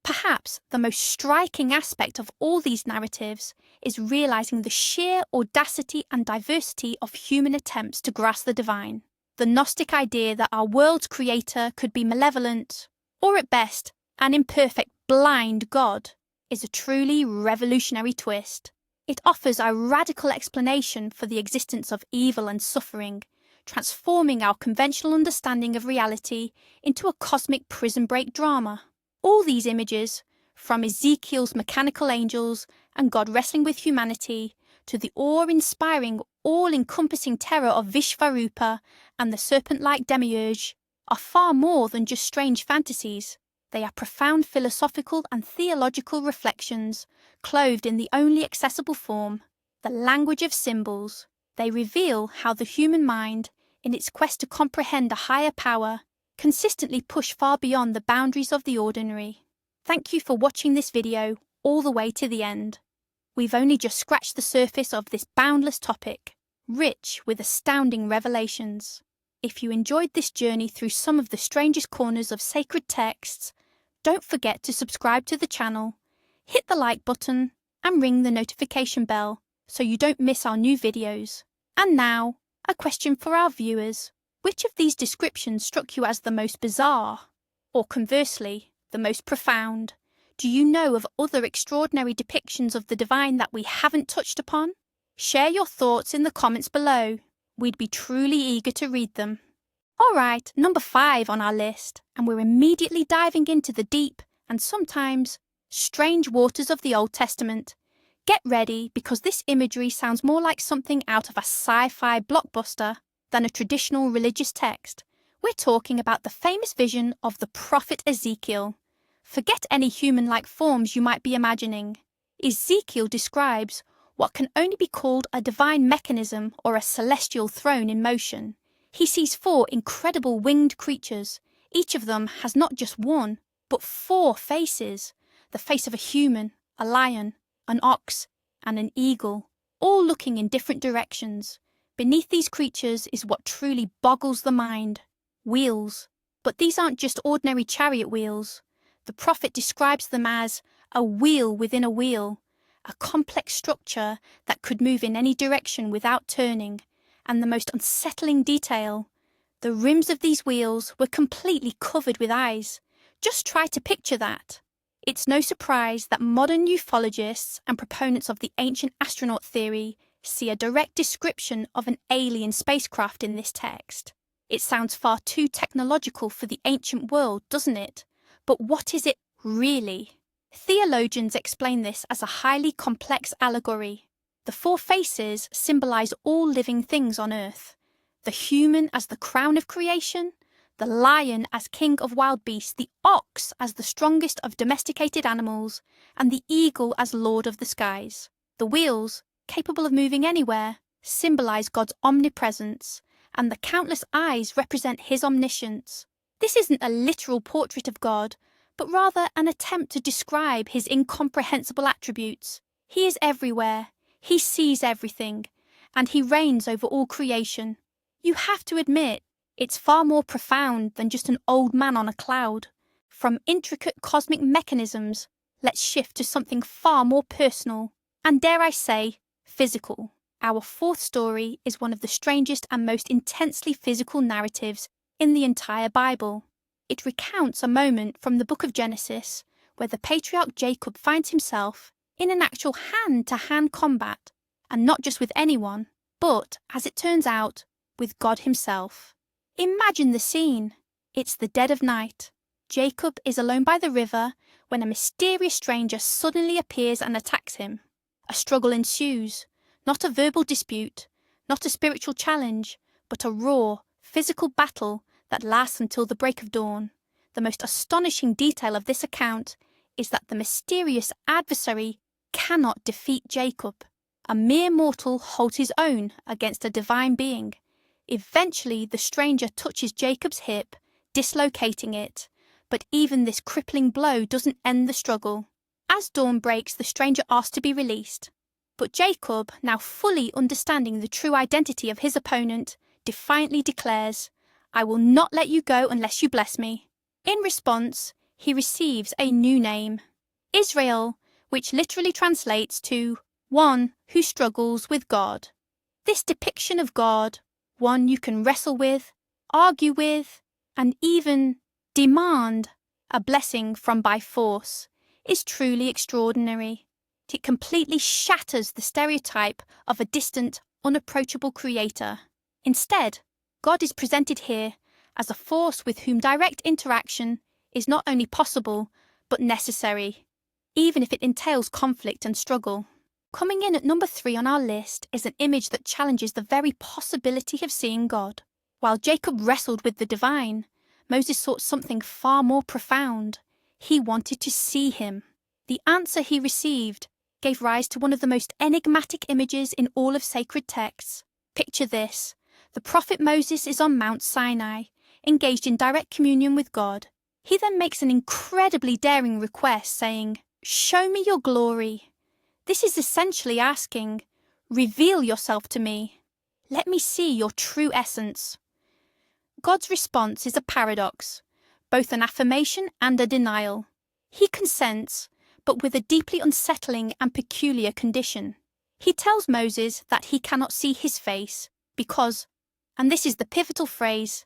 Perhaps the most striking aspect of all these narratives is realizing the sheer audacity and diversity of human attempts to grasp the divine. The Gnostic idea that our world's creator could be malevolent, or at best, an imperfect, blind God, is a truly revolutionary twist. It offers a radical explanation for the existence of evil and suffering, transforming our conventional understanding of reality into a cosmic prison break drama. All these images, from Ezekiel's mechanical angels and God wrestling with humanity, to the awe-inspiring, all-encompassing terror of Vishvarupa and the serpent-like demiurge, are far more than just strange fantasies. They are profound philosophical and theological reflections, clothed in the only accessible form, the language of symbols. They reveal how the human mind, in its quest to comprehend a higher power, consistently push far beyond the boundaries of the ordinary. Thank you for watching this video all the way to the end. We've only just scratched the surface of this boundless topic, rich with astounding revelations. If you enjoyed this journey through some of the strangest corners of sacred texts, don't forget to subscribe to the channel, hit the like button, and ring the notification bell so you don't miss our new videos. And now, a question for our viewers. Which of these descriptions struck you as the most bizarre? Or conversely, the most profound? Do you know of other extraordinary depictions of the divine that we haven't touched upon? Share your thoughts in the comments below. We'd be truly eager to read them. Alright, number 5 on our list, and we're immediately diving into the deep and sometimes strange waters of the Old Testament. Get ready, because this imagery sounds more like something out of a sci-fi blockbuster than a traditional religious text. We're talking about the famous vision of the prophet Ezekiel. Forget any human-like forms you might be imagining. Ezekiel describes what can only be called a divine mechanism or a celestial throne in motion. He sees 4 incredible winged creatures. Each of them has not just one, but 4 faces. The face of a human, a lion, an ox, and an eagle, all looking in different directions. Beneath these creatures is what truly boggles the mind: wheels. But these aren't just ordinary chariot wheels. The prophet describes them as a wheel within a wheel, a complex structure that could move in any direction without turning. And the most unsettling detail: the rims of these wheels were completely covered with eyes. Just try to picture that. It's no surprise that modern ufologists and proponents of the ancient astronaut theory see a direct description of an alien spacecraft in this text. It sounds far too technological for the ancient world, doesn't it? But what is it really? Theologians explain this as a highly complex allegory. The 4 faces symbolize all living things on Earth: the human as the crown of creation, the lion as king of wild beasts, the ox as the strongest of domesticated animals, and the eagle as lord of the skies. The wheels, capable of moving anywhere, symbolize God's omnipresence, and the countless eyes represent his omniscience. This isn't a literal portrait of God, but rather an attempt to describe his incomprehensible attributes. He is everywhere, he sees everything, and he reigns over all creation. You have to admit, it's far more profound than just an old man on a cloud. From intricate cosmic mechanisms, let's shift to something far more personal, and dare I say, physical. Our 4th story is one of the strangest and most intensely physical narratives in the entire Bible. It recounts a moment from the book of Genesis where the patriarch Jacob finds himself in an actual hand-to-hand combat, and not just with anyone, but, as it turns out, with God himself. Imagine the scene. It's the dead of night. Jacob is alone by the river when a mysterious stranger suddenly appears and attacks him. A struggle ensues. Not a verbal dispute, not a spiritual challenge, but a raw, physical battle that lasts until the break of dawn. The most astonishing detail of this account is that the mysterious adversary cannot defeat Jacob. A mere mortal holds his own against a divine being. Eventually, the stranger touches Jacob's hip, dislocating it, but even this crippling blow doesn't end the struggle. As dawn breaks, the stranger asks to be released. But Jacob, now fully understanding the true identity of his opponent, defiantly declares, "I will not let you go unless you bless me." In response, he receives a new name, Israel, which literally translates to one who struggles with God. This depiction of God, one you can wrestle with, argue with, and even demand a blessing from by force, is truly extraordinary. It completely shatters the stereotype of a distant, unapproachable creator. Instead, God is presented here as a force with whom direct interaction is not only possible, but necessary, even if it entails conflict and struggle. Coming in at number 3 on our list is an image that challenges the very possibility of seeing God. While Jacob wrestled with the divine, Moses sought something far more profound. He wanted to see him. The answer he received gave rise to one of the most enigmatic images in all of sacred texts. Picture this. The prophet Moses is on Mount Sinai, engaged in direct communion with God. He then makes an incredibly daring request, saying, "Show me your glory." This is essentially asking, "Reveal yourself to me. Let me see your true essence." God's response is a paradox, both an affirmation and a denial. He consents, but with a deeply unsettling and peculiar condition. He tells Moses that he cannot see his face because, and this is the pivotal phrase,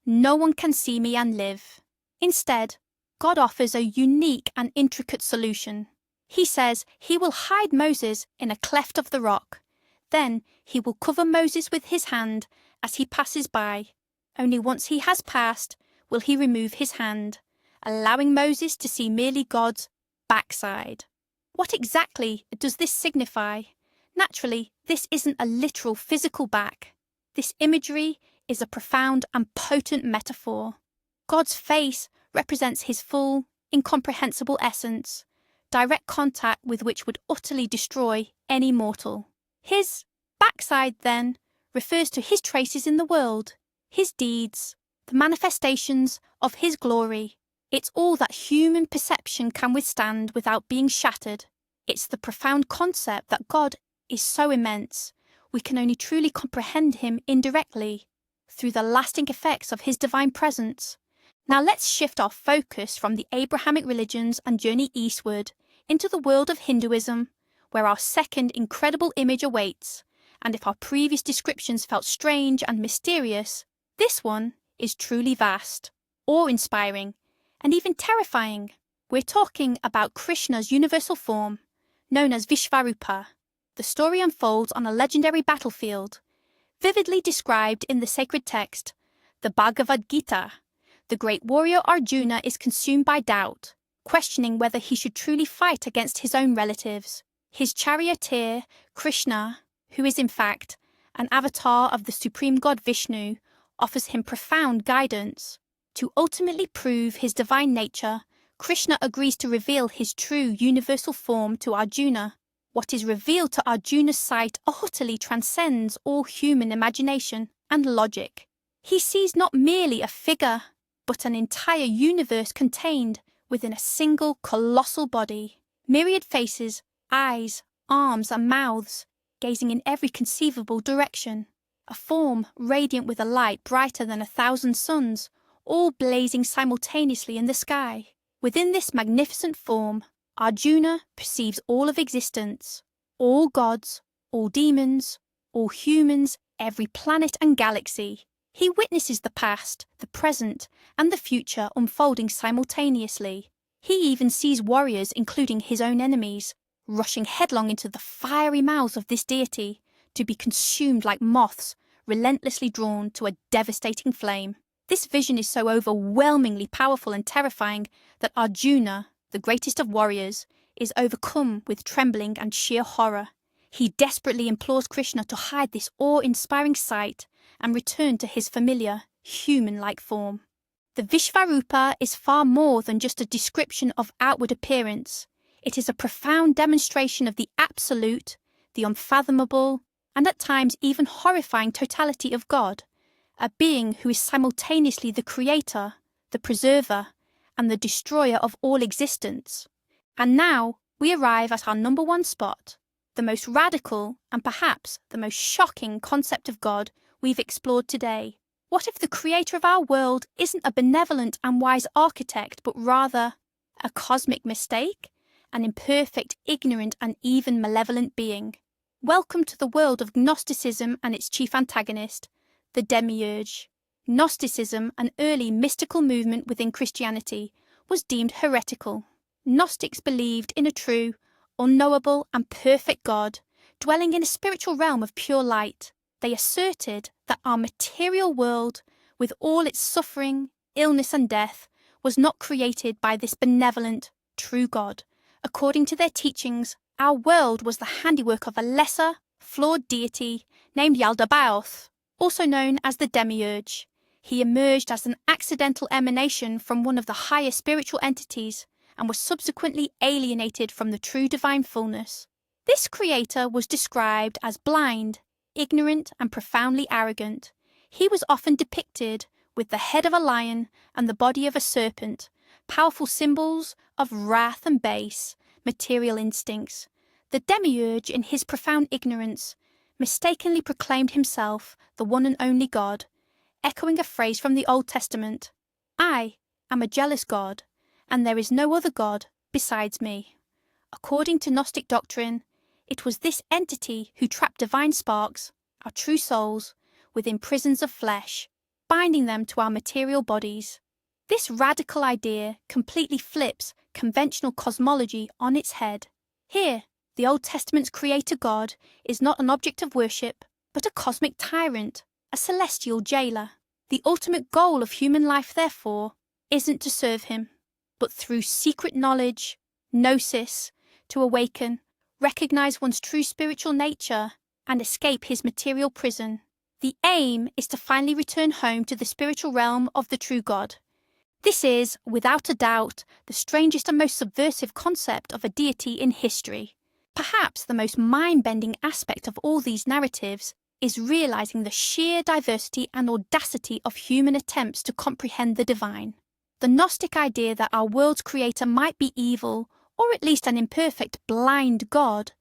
"no one can see me and live." Instead, God offers a unique and intricate solution. He says he will hide Moses in a cleft of the rock. Then he will cover Moses with his hand as he passes by. Only once he has passed will he remove his hand, allowing Moses to see merely God's backside. What exactly does this signify? Naturally, this isn't a literal physical back. This imagery is a profound and potent metaphor. God's face represents his full, incomprehensible essence, direct contact with which would utterly destroy any mortal. His backside, then, refers to his traces in the world, his deeds, the manifestations of his glory. It's all that human perception can withstand without being shattered. It's the profound concept that God is so immense, we can only truly comprehend him indirectly, through the lasting effects of his divine presence. Now let's shift our focus from the Abrahamic religions and journey eastward into the world of Hinduism, where our second incredible image awaits. And if our previous descriptions felt strange and mysterious, this one is truly vast, awe-inspiring, and even terrifying. We're talking about Krishna's universal form, known as Vishvarupa. The story unfolds on a legendary battlefield, vividly described in the sacred text, the Bhagavad Gita. The great warrior Arjuna is consumed by doubt, questioning whether he should truly fight against his own relatives. His charioteer, Krishna, who is in fact an avatar of the supreme god Vishnu, offers him profound guidance. To ultimately prove his divine nature, Krishna agrees to reveal his true universal form to Arjuna. What is revealed to Arjuna's sight utterly transcends all human imagination and logic. He sees not merely a figure, but an entire universe contained within a single colossal body. Myriad faces, eyes, arms, and mouths, gazing in every conceivable direction. A form radiant with a light brighter than 1,000 suns, all blazing simultaneously in the sky. Within this magnificent form, Arjuna perceives all of existence, all gods, all demons, all humans, every planet and galaxy. He witnesses the past, the present, and the future unfolding simultaneously. He even sees warriors, including his own enemies, rushing headlong into the fiery mouths of this deity, to be consumed like moths, relentlessly drawn to a devastating flame. This vision is so overwhelmingly powerful and terrifying that Arjuna, the greatest of warriors, is overcome with trembling and sheer horror. He desperately implores Krishna to hide this awe-inspiring sight and return to his familiar, human-like form. The Vishvarupa is far more than just a description of outward appearance. It is a profound demonstration of the absolute, the unfathomable, and at times even horrifying totality of God, a being who is simultaneously the creator, the preserver, and the destroyer of all existence. And now we arrive at our number 1 spot, the most radical and perhaps the most shocking concept of God we've explored today. What if the creator of our world isn't a benevolent and wise architect, but rather a cosmic mistake, an imperfect, ignorant, and even malevolent being. Welcome to the world of Gnosticism and its chief antagonist, the demiurge. Gnosticism, an early mystical movement within Christianity, was deemed heretical. Gnostics believed in a true, unknowable, and perfect God, dwelling in a spiritual realm of pure light. They asserted that our material world, with all its suffering, illness, and death, was not created by this benevolent, true God. According to their teachings, our world was the handiwork of a lesser, flawed deity named Yaldabaoth, also known as the demiurge. He emerged as an accidental emanation from one of the higher spiritual entities and was subsequently alienated from the true divine fullness. This creator was described as blind, ignorant, and profoundly arrogant. He was often depicted with the head of a lion and the body of a serpent, powerful symbols of wrath and base, material instincts. The demiurge, in his profound ignorance, mistakenly proclaimed himself the one and only God, echoing a phrase from the Old Testament, "I am a jealous God, and there is no other God besides me." According to Gnostic doctrine, it was this entity who trapped divine sparks, our true souls, within prisons of flesh, binding them to our material bodies. This radical idea completely flips conventional cosmology on its head. Here, the Old Testament's creator God is not an object of worship, but a cosmic tyrant, a celestial jailer. The ultimate goal of human life, therefore, isn't to serve him, but through secret knowledge, gnosis, to awaken, recognize one's true spiritual nature, and escape his material prison. The aim is to finally return home to the spiritual realm of the true God. This is, without a doubt, the strangest and most subversive concept of a deity in history. Perhaps the most mind-bending aspect of all these narratives is realizing the sheer diversity and audacity of human attempts to comprehend the divine. The Gnostic idea that our world's creator might be evil, or at least an imperfect, blind God,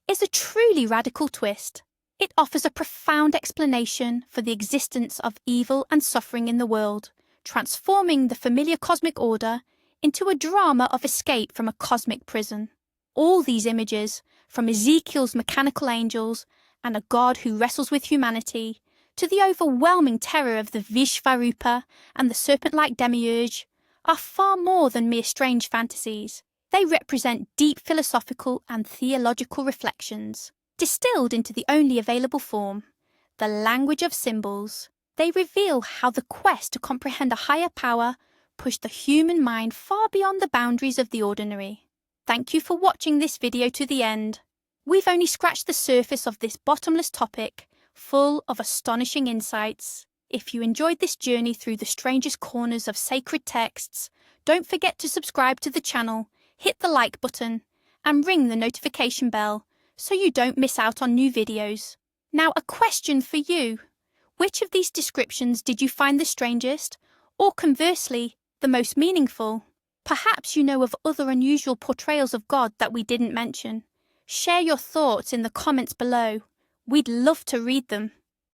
is a truly radical twist. It offers a profound explanation for the existence of evil and suffering in the world, transforming the familiar cosmic order into a drama of escape from a cosmic prison. All these images, from Ezekiel's mechanical angels and a God who wrestles with humanity, to the overwhelming terror of the Vishvarupa and the serpent-like demiurge, are far more than mere strange fantasies. They represent deep philosophical and theological reflections, distilled into the only available form, the language of symbols. They reveal how the quest to comprehend a higher power pushed the human mind far beyond the boundaries of the ordinary. Thank you for watching this video to the end. We've only scratched the surface of this bottomless topic, full of astonishing insights. If you enjoyed this journey through the strangest corners of sacred texts, don't forget to subscribe to the channel, hit the like button, and ring the notification bell so you don't miss out on new videos. Now, a question for you. Which of these descriptions did you find the strangest, or conversely, the most meaningful? Perhaps you know of other unusual portrayals of God that we didn't mention. Share your thoughts in the comments below. We'd love to read them.